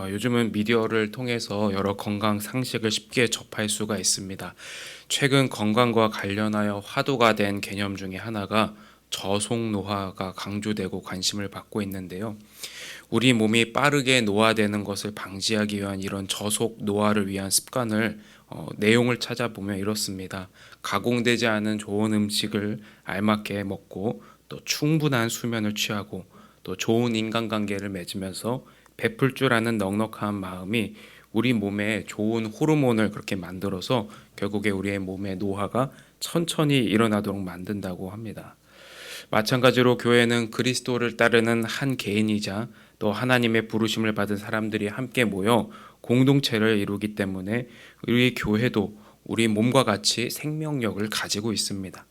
요즘은 미디어를 통해서 여러 건강 상식을 쉽게 접할 수가 있습니다. 최근 건강과 관련하여 화두가 된 개념 중에 하나가 저속노화가 강조되고 관심을 받고 있는데요. 우리 몸이 빠르게 노화되는 것을 방지하기 위한 이런 저속노화를 위한 습관을 내용을 찾아보면 이렇습니다. 가공되지 않은 좋은 음식을 알맞게 먹고 또 충분한 수면을 취하고 또 좋은 인간관계를 맺으면서 베풀 줄 아는 넉넉한 마음이 우리 몸에 좋은 호르몬을 그렇게 만들어서 결국에 우리의 몸의 노화가 천천히 일어나도록 만든다고 합니다. 마찬가지로 교회는 그리스도를 따르는 한 개인이자 또 하나님의 부르심을 받은 사람들이 함께 모여 공동체를 이루기 때문에 우리 교회도 우리 몸과 같이 생명력을 가지고 있습니다.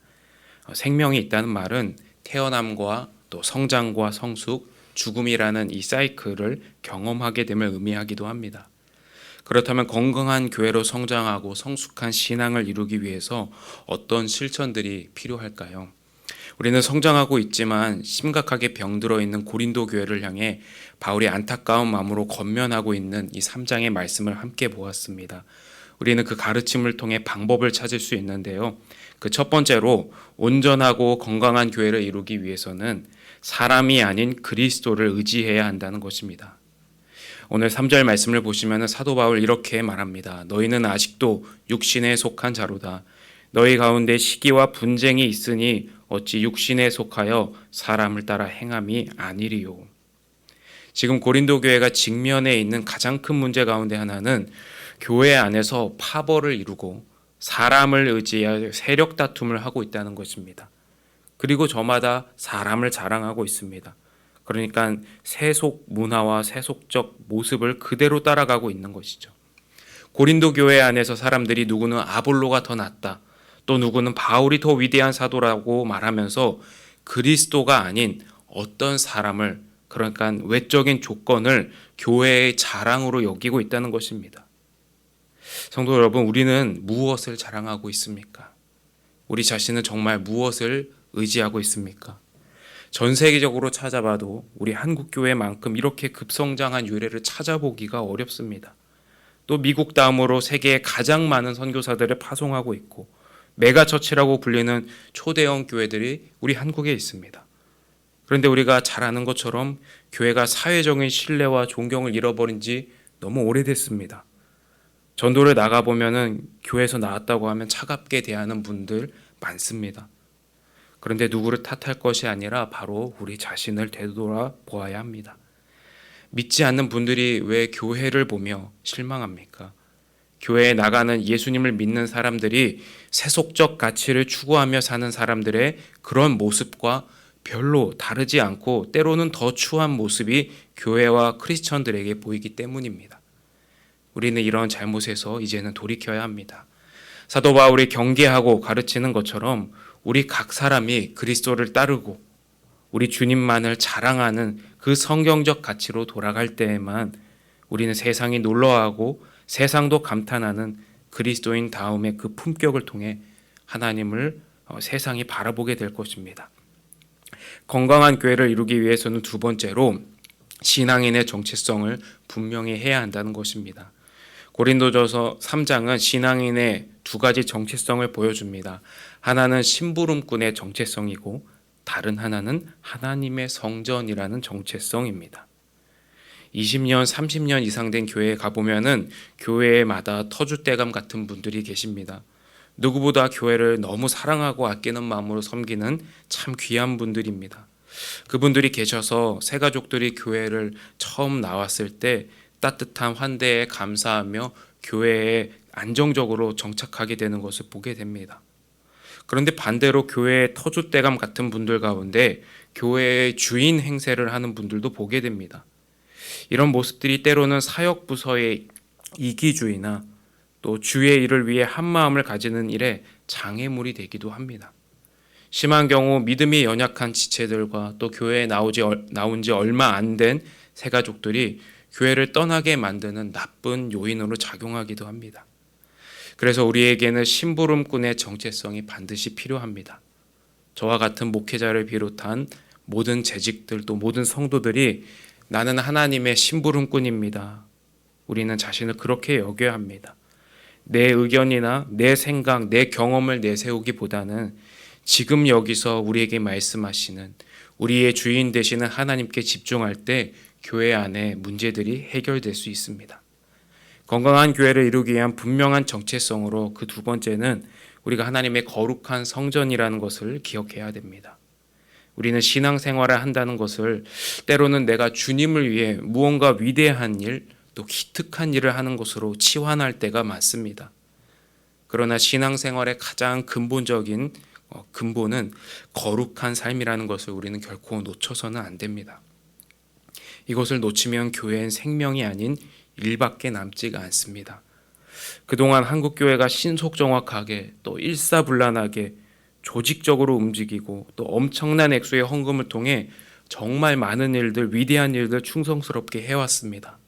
생명이 있다는 말은 태어남과 또 성장과 성숙, 죽음이라는 이 사이클을 경험하게 됨을 의미하기도 합니다. 그렇다면 건강한 교회로 성장하고 성숙한 신앙을 이루기 위해서 어떤 실천들이 필요할까요? 우리는 성장하고 있지만 심각하게 병들어 있는 고린도 교회를 향해 바울이 안타까운 마음으로 권면하고 있는 이 3장의 말씀을 함께 보았습니다. 우리는 그 가르침을 통해 방법을 찾을 수 있는데요. 그 첫 번째로 온전하고 건강한 교회를 이루기 위해서는 사람이 아닌 그리스도를 의지해야 한다는 것입니다. 오늘 3절 말씀을 보시면 사도 바울 이렇게 말합니다. 너희는 아직도 육신에 속한 자로다. 너희 가운데 시기와 분쟁이 있으니 어찌 육신에 속하여 사람을 따라 행함이 아니리요. 지금 고린도 교회가 직면해 있는 가장 큰 문제 가운데 하나는 교회 안에서 파벌을 이루고 사람을 의지하여 세력 다툼을 하고 있다는 것입니다. 그리고 저마다 사람을 자랑하고 있습니다. 그러니까 세속 문화와 세속적 모습을 그대로 따라가고 있는 것이죠. 고린도 교회 안에서 사람들이 누구는 아볼로가 더 낫다, 또 누구는 바울이 더 위대한 사도라고 말하면서 그리스도가 아닌 어떤 사람을, 그러니까 외적인 조건을 교회의 자랑으로 여기고 있다는 것입니다. 성도 여러분, 우리는 무엇을 자랑하고 있습니까? 우리 자신은 정말 무엇을 의지하고 있습니까? 전 세계적으로 찾아봐도 우리 한국 교회만큼 이렇게 급성장한 유래를 찾아보기가 어렵습니다. 또 미국 다음으로 세계에 가장 많은 선교사들을 파송하고 있고 메가처치라고 불리는 초대형 교회들이 우리 한국에 있습니다. 그런데 우리가 잘 아는 것처럼 교회가 사회적인 신뢰와 존경을 잃어버린 지 너무 오래됐습니다. 전도를 나가보면 교회에서 나왔다고 하면 차갑게 대하는 분들 많습니다. 그런데 누구를 탓할 것이 아니라 바로 우리 자신을 되돌아보아야 합니다. 믿지 않는 분들이 왜 교회를 보며 실망합니까? 교회에 나가는 예수님을 믿는 사람들이 세속적 가치를 추구하며 사는 사람들의 그런 모습과 별로 다르지 않고 때로는 더 추한 모습이 교회와 크리스천들에게 보이기 때문입니다. 우리는 이런 잘못에서 이제는 돌이켜야 합니다. 사도 바울이 경계하고 가르치는 것처럼 우리 각 사람이 그리스도를 따르고 우리 주님만을 자랑하는 그 성경적 가치로 돌아갈 때에만 우리는 세상이 놀라워하고 세상도 감탄하는 그리스도인 다음의 그 품격을 통해 하나님을 세상이 바라보게 될 것입니다. 건강한 교회를 이루기 위해서는 두 번째로 신앙인의 정체성을 분명히 해야 한다는 것입니다. 고린도전서 3장은 신앙인의 두 가지 정체성을 보여줍니다. 하나는 심부름꾼의 정체성이고 다른 하나는 하나님의 성전이라는 정체성입니다. 20년, 30년 이상 된 교회에 가보면은 교회마다 터줏대감 같은 분들이 계십니다. 누구보다 교회를 너무 사랑하고 아끼는 마음으로 섬기는 참 귀한 분들입니다. 그분들이 계셔서 새가족들이 교회를 처음 나왔을 때 따뜻한 환대에 감사하며 교회에 안정적으로 정착하게 되는 것을 보게 됩니다. 그런데 반대로 교회의 터줏대감 같은 분들 가운데 교회의 주인 행세를 하는 분들도 보게 됩니다. 이런 모습들이 때로는 사역부서의 이기주의나 또 주의 일을 위해 한마음을 가지는 일에 장애물이 되기도 합니다. 심한 경우 믿음이 연약한 지체들과 또 교회에 나온 지 얼마 안 된 새가족들이 교회를 떠나게 만드는 나쁜 요인으로 작용하기도 합니다. 그래서 우리에게는 심부름꾼의 정체성이 반드시 필요합니다. 저와 같은 목회자를 비롯한 모든 재직들 또 모든 성도들이 나는 하나님의 심부름꾼입니다. 우리는 자신을 그렇게 여겨야 합니다. 내 의견이나 내 생각, 내 경험을 내세우기보다는 지금 여기서 우리에게 말씀하시는 우리의 주인 되시는 하나님께 집중할 때 교회 안에 문제들이 해결될 수 있습니다. 건강한 교회를 이루기 위한 분명한 정체성으로 그 두 번째는 우리가 하나님의 거룩한 성전이라는 것을 기억해야 됩니다. 우리는 신앙생활을 한다는 것을 때로는 내가 주님을 위해 무언가 위대한 일, 또 기특한 일을 하는 것으로 치환할 때가 많습니다. 그러나 신앙생활의 가장 근본적인 근본은 거룩한 삶이라는 것을 우리는 결코 놓쳐서는 안 됩니다. 이것을 놓치면 교회엔 생명이 아닌 일밖에 남지가 않습니다. 그동안 한국교회가 신속정확하게 또 일사불란하게 조직적으로 움직이고 또 엄청난 액수의 헌금을 통해 정말 많은 일들, 위대한 일들 충성스럽게 해왔습니다.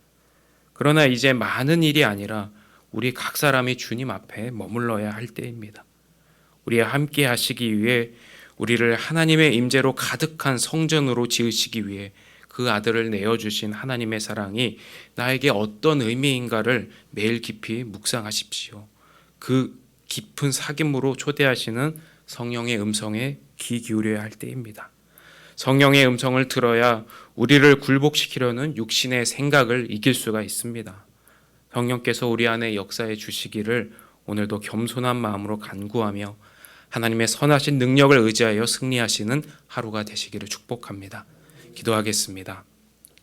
그러나 이제 많은 일이 아니라 우리 각 사람이 주님 앞에 머물러야 할 때입니다. 우리와 함께 하시기 위해 우리를 하나님의 임재로 가득한 성전으로 지으시기 위해 그 아들을 내어주신 하나님의 사랑이 나에게 어떤 의미인가를 매일 깊이 묵상하십시오. 그 깊은 사귐으로 초대하시는 성령의 음성에 귀 기울여야 할 때입니다. 성령의 음성을 들어야 우리를 굴복시키려는 육신의 생각을 이길 수가 있습니다. 성령께서 우리 안에 역사해 주시기를 오늘도 겸손한 마음으로 간구하며 하나님의 선하신 능력을 의지하여 승리하시는 하루가 되시기를 축복합니다. 기도하겠습니다.